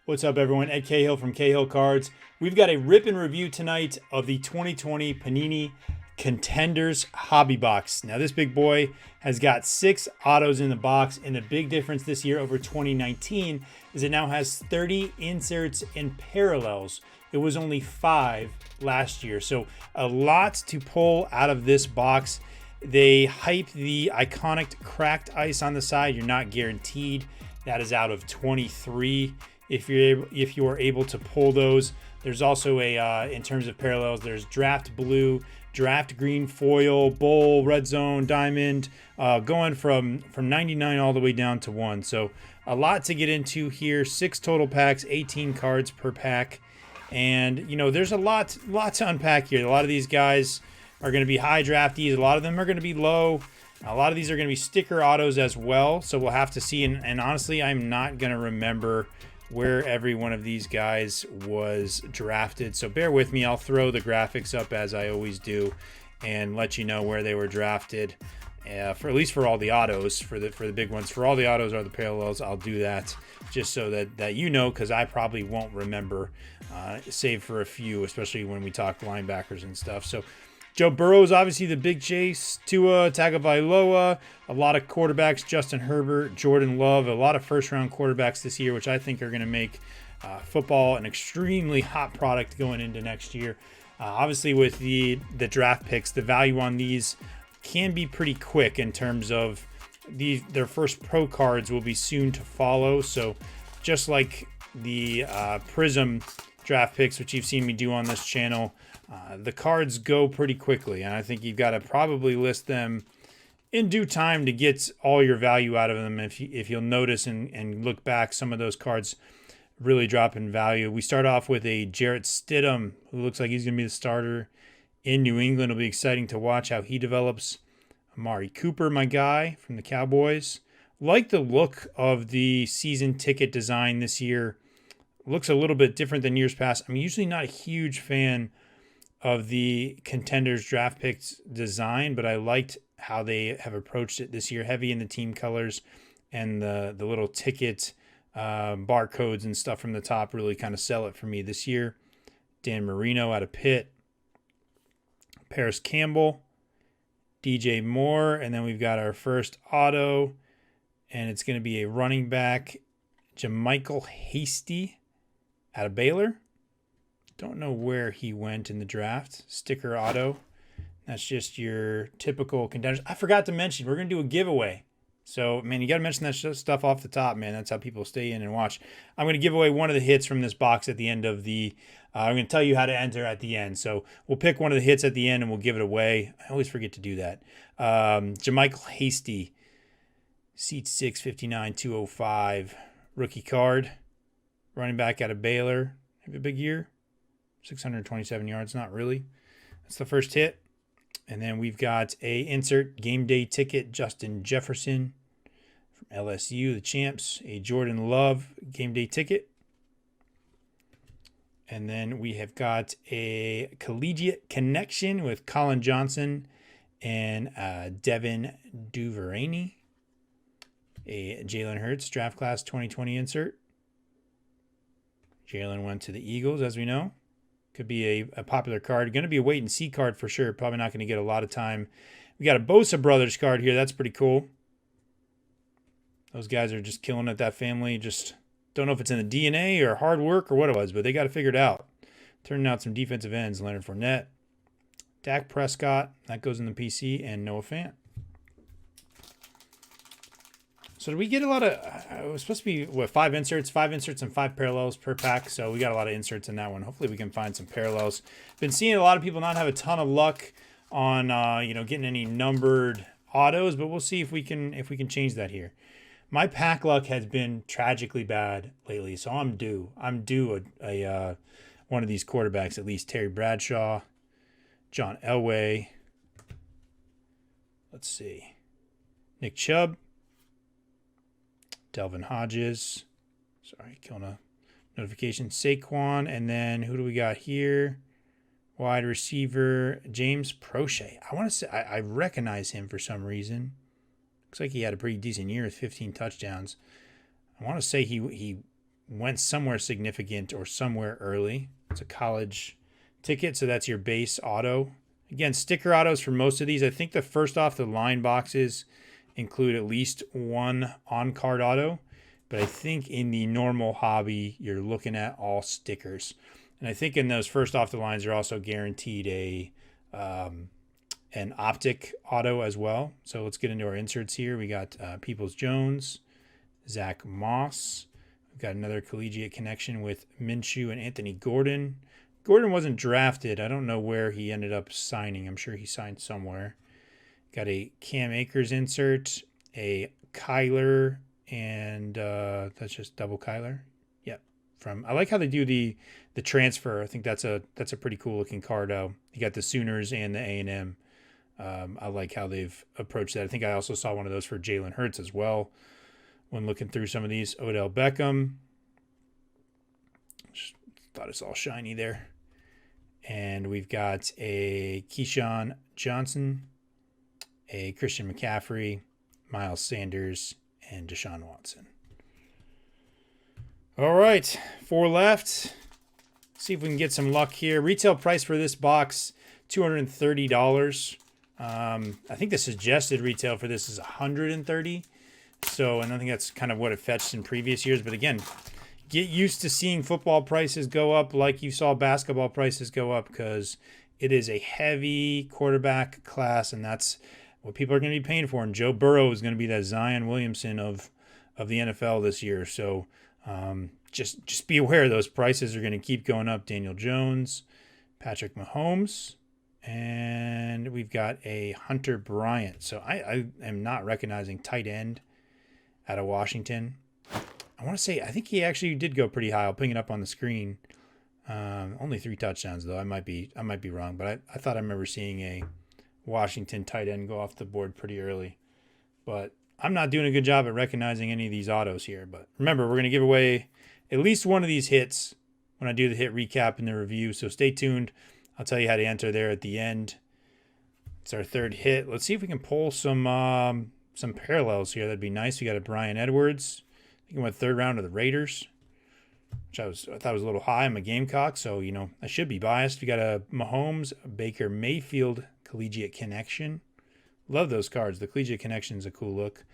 What's up, everyone? Ed Cahill from Cahill Cards. We've got a rip and review tonight of the 2020 Panini Contenders Hobby Box. Now, this big boy has got 6 autos in the box, and the big difference this year over 2019 is it now has 30 inserts and parallels. It was only 5 last year, so a lot to pull out of this box. They hype the iconic cracked ice on the side. You're not guaranteed. That is out of 23. If you are able to pull those. There's also a in terms of parallels, there's draft blue, draft green foil, bowl, red zone, diamond, going from 99 all the way down to 1. So a lot to get into here. 6 total packs, 18 cards per pack, and there's a lot to unpack here. A lot of these guys are going to be high draftees. A lot of them are going to be low. A lot of these are going to be sticker autos as well. So we'll have to see. And honestly, I'm not going to remember where every one of these guys was drafted. So bear with me. I'll throw the graphics up as I always do and let you know where they were drafted. For at least for all the autos, for the big ones. For all the autos or the parallels, I'll do that just so that you know, because I probably won't remember, save for a few, especially when we talk linebackers and stuff. So Joe Burrow is obviously the big chase. Tua Tagovailoa, a lot of quarterbacks, Justin Herbert, Jordan Love, a lot of first-round quarterbacks this year, which I think are going to make football an extremely hot product going into next year. Obviously, with the draft picks, the value on these can be pretty quick in terms of their first pro cards will be soon to follow. So just like the Prism draft picks, which you've seen me do on this channel, the cards go pretty quickly, and I think you've got to probably list them in due time to get all your value out of them. If you'll notice and look back, some of those cards really drop in value. We start off with a Jarrett Stidham, who looks like he's going to be the starter in New England. It'll be exciting to watch how he develops. Amari Cooper, my guy from the Cowboys. Like the look of the season ticket design this year. Looks a little bit different than years past. I'm usually not a huge fan of the Contenders Draft Picks design, but I liked how they have approached it this year, heavy in the team colors, and the little ticket barcodes and stuff from the top really kind of sell it for me this year. Dan Marino out of Pitt, Paris Campbell, DJ Moore, and then we've got our first auto, and it's going to be a running back, Jamichael Hasty out of Baylor. Don't know where he went in the draft. Sticker auto. That's just your typical Contenders. I forgot to mention, we're going to do a giveaway. So, man, you got to mention that stuff off the top, man. That's how people stay in and watch. I'm going to give away one of the hits from this box at the end of the... I'm going to tell you how to enter at the end. So, we'll pick one of the hits at the end and we'll give it away. I always forget to do that. Jamichael Hasty. Seat 659, 205. Rookie card. Running back out of Baylor. Have a big year. 627 yards, not really. That's the first hit. And then we've got a insert game day ticket, Justin Jefferson from LSU, the champs. A Jordan Love game day ticket. And then we have got a collegiate connection with Colin Johnson and Devin Duvernay. A Jalen Hurts draft class 2020 insert. Jalen went to the Eagles, as we know. Could be a popular card. Going to be a wait and see card for sure. Probably not going to get a lot of time. We got a Bosa Brothers card here. That's pretty cool. Those guys are just killing it, that family. Just don't know if it's in the DNA or hard work or what it was, but they got to figure it out. Turning out some defensive ends. Leonard Fournette, Dak Prescott. That goes in the PC. And Noah Fant. So did we get a lot of, it was supposed to be, 5 inserts and 5 parallels per pack. So we got a lot of inserts in that one. Hopefully we can find some parallels. Been seeing a lot of people not have a ton of luck on, getting any numbered autos, but we'll see if we can change that here. My pack luck has been tragically bad lately, so I'm due a one of these quarterbacks, at least. Terry Bradshaw, John Elway. Let's see. Nick Chubb. Delvin Hodges. Sorry, killing a notification. Saquon. And then who do we got here? Wide receiver, James Prochet. I want to say, I recognize him for some reason. Looks like he had a pretty decent year with 15 touchdowns. I want to say he went somewhere significant or somewhere early. It's a college ticket, so that's your base auto. Again, sticker autos for most of these. I think the first off the line boxes include at least one on-card auto, but I think in the normal hobby, you're looking at all stickers. And I think in those first off the lines, you're also guaranteed an optic auto as well. So let's get into our inserts here. We got Peoples-Jones, Zach Moss. We've got another collegiate connection with Minshew and Anthony Gordon. Gordon wasn't drafted. I don't know where he ended up signing. I'm sure he signed somewhere. Got a Cam Akers insert, a Kyler, and that's just double Kyler. Yep. I like how they do the transfer. I think that's a pretty cool looking card. You got the Sooners and the A&M. I like how they've approached that. I think I also saw one of those for Jalen Hurts as well when looking through some of these. Odell Beckham. Just thought it's all shiny there. And we've got a Keyshawn Johnson, a Christian McCaffrey, Miles Sanders, and Deshaun Watson. All right, 4 left. See if we can get some luck here. Retail price for this box, $230. I think the suggested retail for this is $130. So, and I think that's kind of what it fetched in previous years. But again, get used to seeing football prices go up like you saw basketball prices go up, because it is a heavy quarterback class, and that's what people are going to be paying for. And Joe Burrow is going to be that Zion Williamson of the NFL this year. So just be aware those prices are going to keep going up. Daniel Jones, Patrick Mahomes, and we've got a Hunter Bryant. So I am not recognizing tight end out of Washington. I want to say, I think he actually did go pretty high. I'll ping it up on the screen. Only 3 touchdowns though. I might be wrong, but I thought I remember seeing a Washington tight end go off the board pretty early. But I'm not doing a good job at recognizing any of these autos here. But remember, we're going to give away at least one of these hits when I do the hit recap and the review. So stay tuned. I'll tell you how to enter there at the end. It's our 3rd hit. Let's see if we can pull some parallels here. That'd be nice. We got a Bryan Edwards. I think he went 3rd round to the Raiders, which I thought was a little high. I'm a Gamecock, so I should be biased. We got a Mahomes, Baker Mayfield collegiate connection. Love those cards. The collegiate connection is a cool look.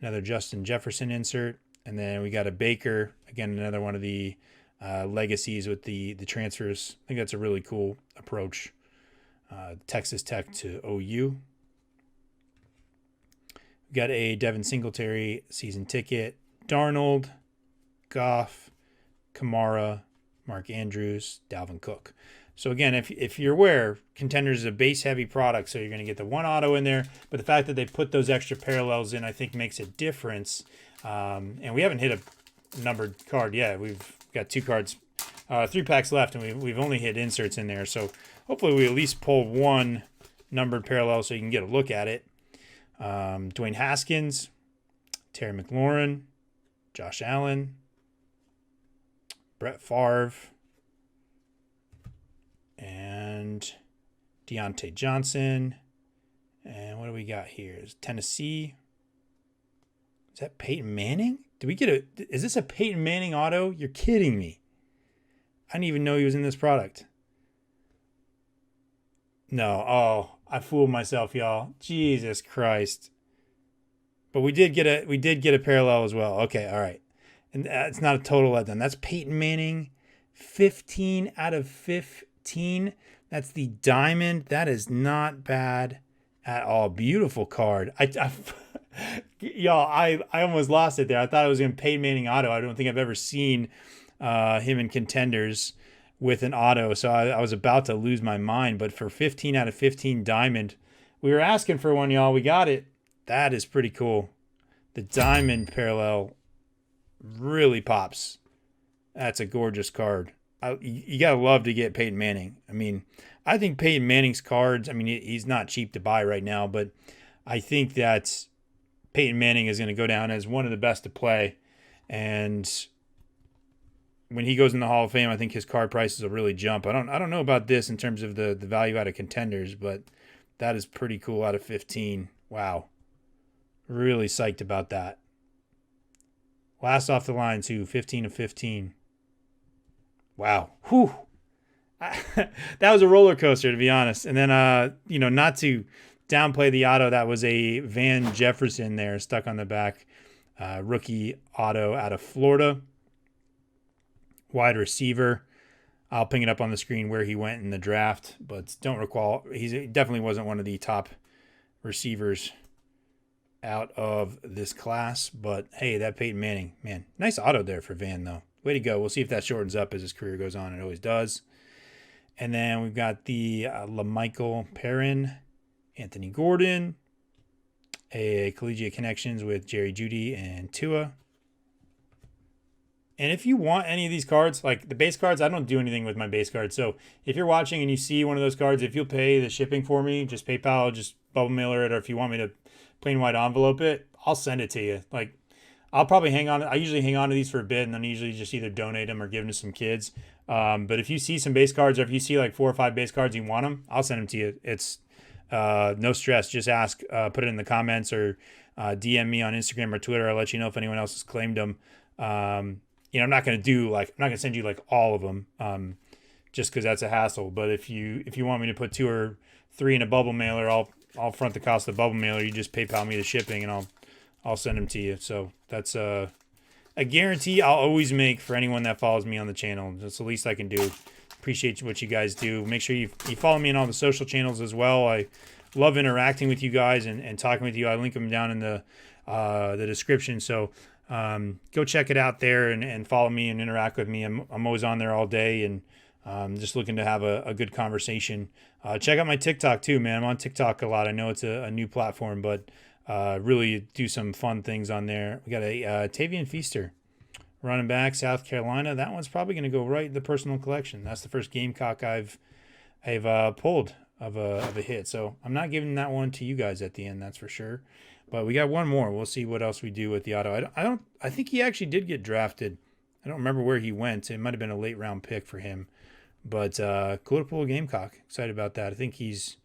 Another Justin Jefferson insert, and then we got a Baker, again another one of the legacies with the transfers. I think that's a really cool approach. Texas Tech to OU. We got a Devin Singletary season ticket. Darnold, Goff, Kamara, Mark Andrews, Dalvin Cook. So again, if you're aware, Contenders is a base-heavy product, so you're going to get the one auto in there. But the fact that they put those extra parallels in, I think, makes a difference. And we haven't hit a numbered card yet. We've got 2 cards, 3 packs left, and we've only hit inserts in there. So hopefully we at least pull one numbered parallel so you can get a look at it. Dwayne Haskins, Terry McLaurin, Josh Allen, Brett Favre, and Deontay Johnson. And what do we got here? Is Tennessee? Is that Peyton Manning? Is this a Peyton Manning auto? You're kidding me. I didn't even know he was in this product. No. Oh, I fooled myself, y'all. Jesus Christ. But we did get a parallel as well. Okay, all right. And it's not a total letdown. That's Peyton Manning, 15 out of 15. That's the diamond. That is not bad at all. Beautiful card. Y'all, I almost lost it there. I thought it was in Peyton Manning auto. I don't think I've ever seen him in Contenders with an auto. So I was about to lose my mind. But for 15 out of 15 diamond, we were asking for one, y'all. We got it. That is pretty cool. The diamond parallel really pops. That's a gorgeous card. You got to love to get Peyton Manning. I mean, I think Peyton Manning's cards, I mean, he's not cheap to buy right now, but I think that Peyton Manning is going to go down as one of the best to play. And when he goes in the Hall of Fame, I think his card prices will really jump. I don't know about this in terms of the value out of Contenders, but that is pretty cool out of 15. Wow. Really psyched about that. Last off the line, too, 15 of 15. Wow. Whew. That was a roller coaster, to be honest. And then, not to downplay the auto, that was a Van Jefferson there stuck on the back. Rookie auto out of Florida. Wide receiver. I'll ping it up on the screen where he went in the draft, but don't recall. He definitely wasn't one of the top receivers out of this class. But, hey, that Peyton Manning, man, nice auto there for Van, though. Way to go. We'll see if that shortens up as his career goes on. It always does. And then we've got the LaMichael Perrin, Anthony Gordon, a collegiate connections with Jerry Jeudy and Tua. And if you want any of these cards, like the base cards, I don't do anything with my base cards. So if you're watching and you see one of those cards, if you'll pay the shipping for me, just PayPal, just bubble mailer it, or if you want me to plain white envelope it, I'll send it to you. Like, I'll probably hang on. I usually hang on to these for a bit, and then usually just either donate them or give them to some kids. But if you see some base cards, or if you see like 4 or 5 base cards, you want them, I'll send them to you. It's no stress. Just ask, put it in the comments, or DM me on Instagram or Twitter. I'll let you know if anyone else has claimed them. I'm not going to send you like all of them, just because that's a hassle. But if you want me to put 2 or 3 in a bubble mailer, I'll front the cost of the bubble mailer. You just PayPal me the shipping, and I'll send them to you. So that's a guarantee I'll always make for anyone that follows me on the channel. That's the least I can do. Appreciate what you guys do. Make sure you follow me on all the social channels as well. I love interacting with you guys and talking with you. I link them down in the description. So go check it out there and follow me and interact with me. I'm always on there all day, and just looking to have a good conversation. Check out my TikTok too, man. I'm on TikTok a lot. I know it's a new platform, but really do some fun things on there. We got a Tavian Feaster, running back, South Carolina. That one's probably going to go right in the personal collection. That's the first Gamecock I've pulled of a hit. So I'm not giving that one to you guys at the end, that's for sure. But we got one more. We'll see what else we do with the auto. I think he actually did get drafted. I don't remember where he went. It might have been a late round pick for him. But cool to pull a Gamecock. Excited about that. I think he's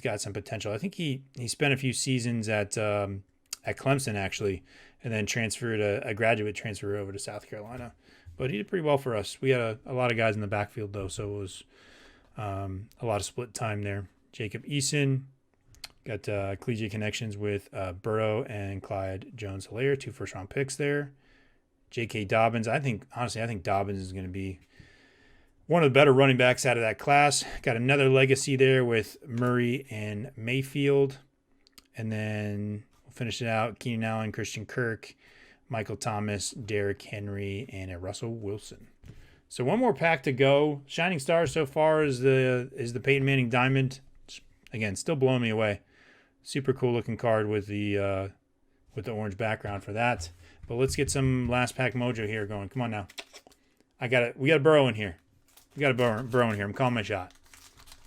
got some potential. I think he spent a few seasons at Clemson actually, and then transferred a graduate transfer over to South Carolina. But he did pretty well for us. We had a lot of guys in the backfield though, so it was a lot of split time there. Jacob Eason. Got collegiate connections with Burrow and Clyde Jones-Hilaire, 2 first-round picks there. J.K. Dobbins. I think Dobbins is going to be one of the better running backs out of that class. Got another legacy there with Murray and Mayfield. And then we'll finish it out. Keenan Allen, Christian Kirk, Michael Thomas, Derrick Henry, and a Russell Wilson. So one more pack to go. Shining star so far is the Peyton Manning Diamond. Again, still blowing me away. Super cool looking card with the orange background for that. But let's get some last pack mojo here going. Come on now. We got a Burrow in here. Burrow in here. I'm calling my shot.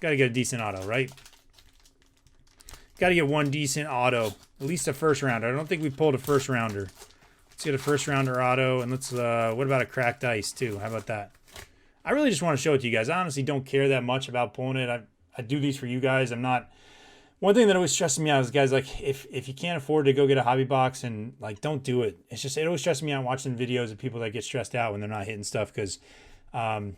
Got to get a decent auto, right? Got to get one decent auto. At least a first rounder. I don't think we pulled a first rounder. Let's get a first rounder auto, and let's what about a cracked ice too? How about that? I really just want to show it to you guys. I honestly don't care that much about pulling it. I do these for you guys. I'm not. One thing that always stresses me out is guys like if you can't afford to go get a hobby box, and like don't do it. It always stresses me out watching videos of people that get stressed out when they're not hitting stuff, because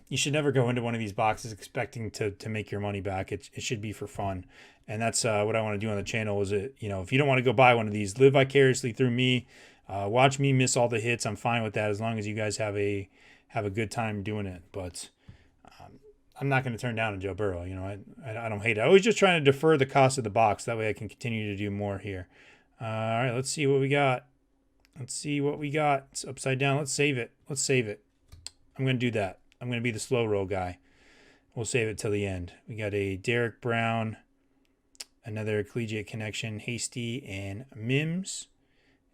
you should never go into one of these boxes expecting to make your money back. It should be for fun, and that's what I want to do on the channel. Is if you don't want to go buy one of these, live vicariously through me. Watch me miss all the hits. I'm fine with that as long as you guys have a good time doing it. But I'm not going to turn down a Joe Burrow. I don't hate it. I always just trying to defer the cost of the box. That way I can continue to do more here. All right, let's see what we got. It's upside down. Let's save it. I'm going to do that. I'm going to be the slow roll guy. We'll save it till the end. We got a Derek Brown, another collegiate connection, Hasty and Mims.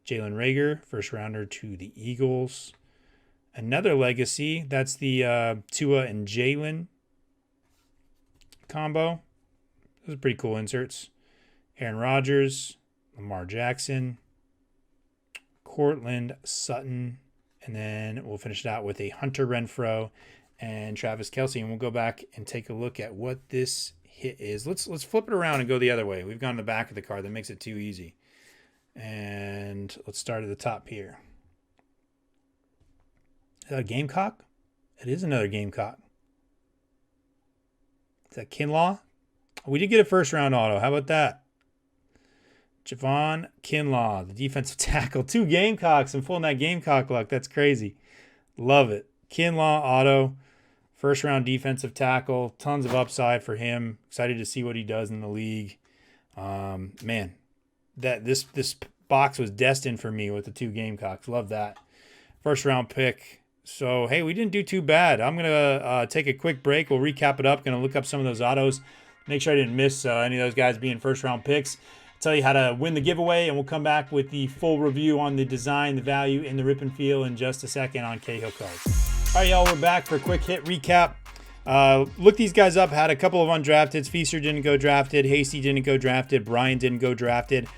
Jalen Reagor, first rounder to the Eagles. Another legacy. That's the Tua and Jalen combo. Those are pretty cool inserts. Aaron Rodgers, Lamar Jackson, Cortland Sutton, and then we'll finish it out with a Hunter Renfrow and Travis Kelce, and we'll go back and take a look at what this hit is. Let's flip it around and go the other way. We've gone to the back of the card. That makes it too easy. And let's start at the top here. that a Gamecock? It is another Gamecock. Is that Kinlaw? We did get a first-round auto. How about that? Javon Kinlaw, the defensive tackle. 2 Gamecocks. I'm pulling that Gamecock luck. That's crazy. Love it. Kinlaw auto. First-round defensive tackle. Tons of upside for him. Excited to see what he does in the league. Man, this box was destined for me with the 2 Gamecocks. Love that. First-round pick. So, hey, we didn't do too bad. I'm going to take a quick break. We'll recap it up. Going to look up some of those autos. Make sure I didn't miss any of those guys being first-round picks. Tell you how to win the giveaway, and we'll come back with the full review on the design, the value, and the rip and feel in just a second on Cahill cards. All right, y'all, we're back for a quick hit recap. Look these guys up. Had a couple of undrafteds. Feaster didn't go drafted. Hasty didn't go drafted. Brian didn't go drafted.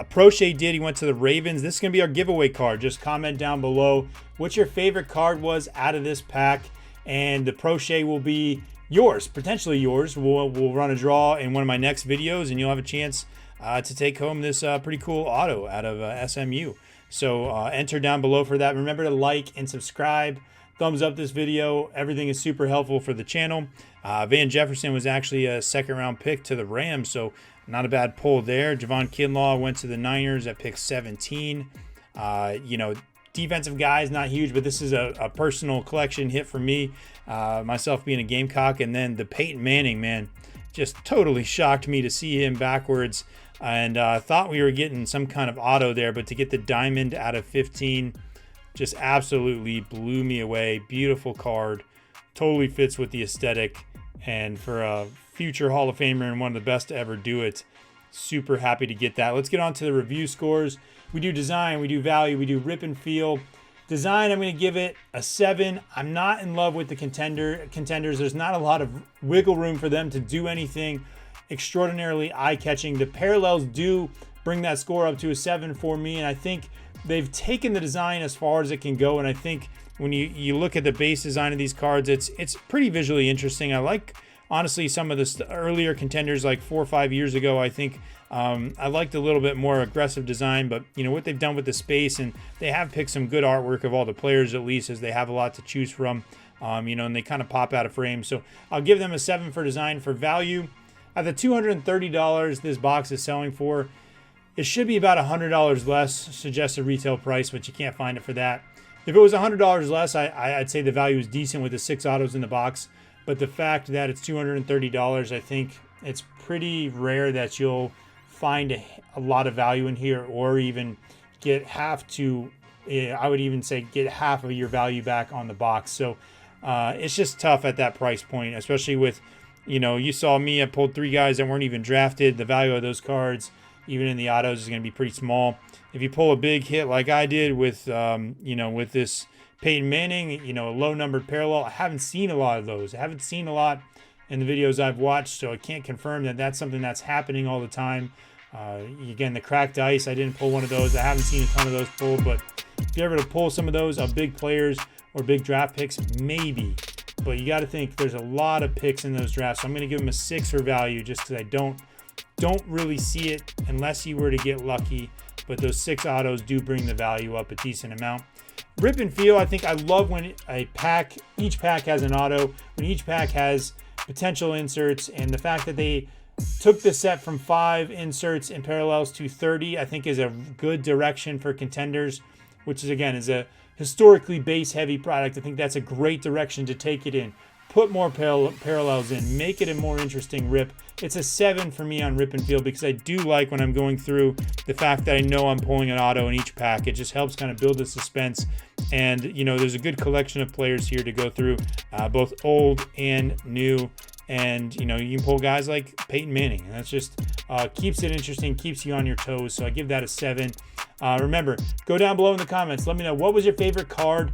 Proche did. He went to the Ravens. This is going to be our giveaway card. Just comment down below what your favorite card was out of this pack, and the Proche will be yours, potentially yours. We'll run a draw in one of my next videos, and you'll have a chance to take home this pretty cool auto out of SMU. So enter down below for that. Remember to like and subscribe. Thumbs up this video. Everything is super helpful for the channel. Van Jefferson was actually a second-round pick to the Rams, so not a bad pull there. Javon Kinlaw went to the Niners at pick 17. Defensive guys, not huge, but this is a personal collection hit for me, myself being a Gamecock. And then the Peyton Manning, man, just totally shocked me to see him backwards. And thought we were getting some kind of auto there, but to get the diamond out of 15 just absolutely blew me away. Beautiful card. Totally fits with the aesthetic. And for a future Hall of Famer and one of the best to ever do it, super happy to get that. Let's get on to the review scores. We do design, we do value, we do rip and feel. Design, I'm going to give it a 7. I'm not in love with the contenders. There's not a lot of wiggle room for them to do anything extraordinarily eye-catching. The parallels do bring that score up to a 7 for me, and I think they've taken the design as far as it can go. And I think when you look at the base design of these cards, it's pretty visually interesting. I like, honestly, some of the earlier contenders like 4 or 5 years ago. I think I liked a little bit more aggressive design, but what they've done with the space, and they have picked some good artwork of all the players, at least, as they have a lot to choose from, and they kind of pop out of frame. So I'll give them a 7 for design. For value, at the $230 this box is selling for, it should be about $100 less, suggested retail price, but you can't find it for that. If it was $100 less, I'd say the value is decent with the 6 autos in the box. But the fact that it's $230, I think it's pretty rare that you'll find a lot of value in here, or even get I would even say get half of your value back on the box. So it's just tough at that price point, especially with, you saw me, I pulled 3 guys that weren't even drafted. The value of those cards, even in the autos, is going to be pretty small. If you pull a big hit like I did with, with this Peyton Manning, a low-numbered parallel, I haven't seen a lot of those. I haven't seen a lot in the videos I've watched, so I can't confirm that that's something that's happening all the time. Again, the cracked ice, I didn't pull one of those. I haven't seen a ton of those pulled, but if you're able to pull some of those of big players or big draft picks, maybe. But you got to think there's a lot of picks in those drafts, so I'm going to give them a 6 for value, just because I don't really see it unless you were to get lucky. But those 6 autos do bring the value up a decent amount. Rip and feel, I think I love when each pack has an auto, when each pack has potential inserts, and the fact that they took the set from 5 inserts and parallels to 30, I think is a good direction for contenders, which is a historically base heavy product. I think that's a great direction to take it in. Put more parallels in, make it a more interesting rip. It's a 7 for me on rip and feel, because I do like when I'm going through the fact that I know I'm pulling an auto in each pack. It just helps kind of build the suspense. And, there's a good collection of players here to go through, both old and new. And, you can pull guys like Peyton Manning. And that's just keeps it interesting, keeps you on your toes. So I give that a 7. Remember, go down below in the comments. Let me know, what was your favorite card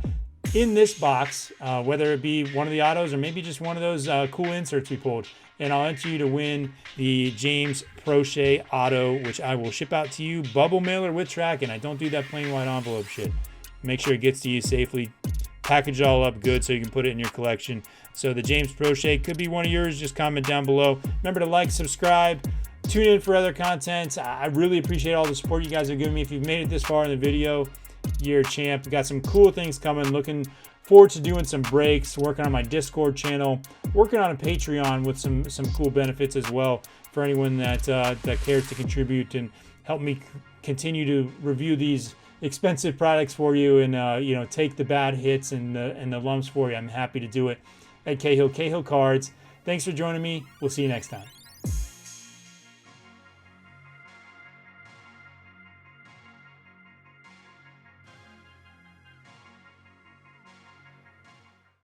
in this box, whether it be one of the autos or maybe just one of those cool inserts we pulled. And I'll enter you to win the James Proche auto, which I will ship out to you, bubble mailer with tracking. I don't do that plain white envelope shit. Make sure it gets to you safely. Package it all up good so you can put it in your collection. So the James Proche could be one of yours. Just comment down below. Remember to like, subscribe, tune in for other content. I really appreciate all the support you guys have given me. If you've made it this far in the video, you're a champ. We got some cool things coming. Looking forward to doing some breaks, working on my Discord channel, working on a Patreon with some cool benefits as well for anyone that cares to contribute and help me continue to review these expensive products for you and take the bad hits and the lumps for you. I'm happy to do it at Cahill Cards. Thanks for joining me. We'll see you next time.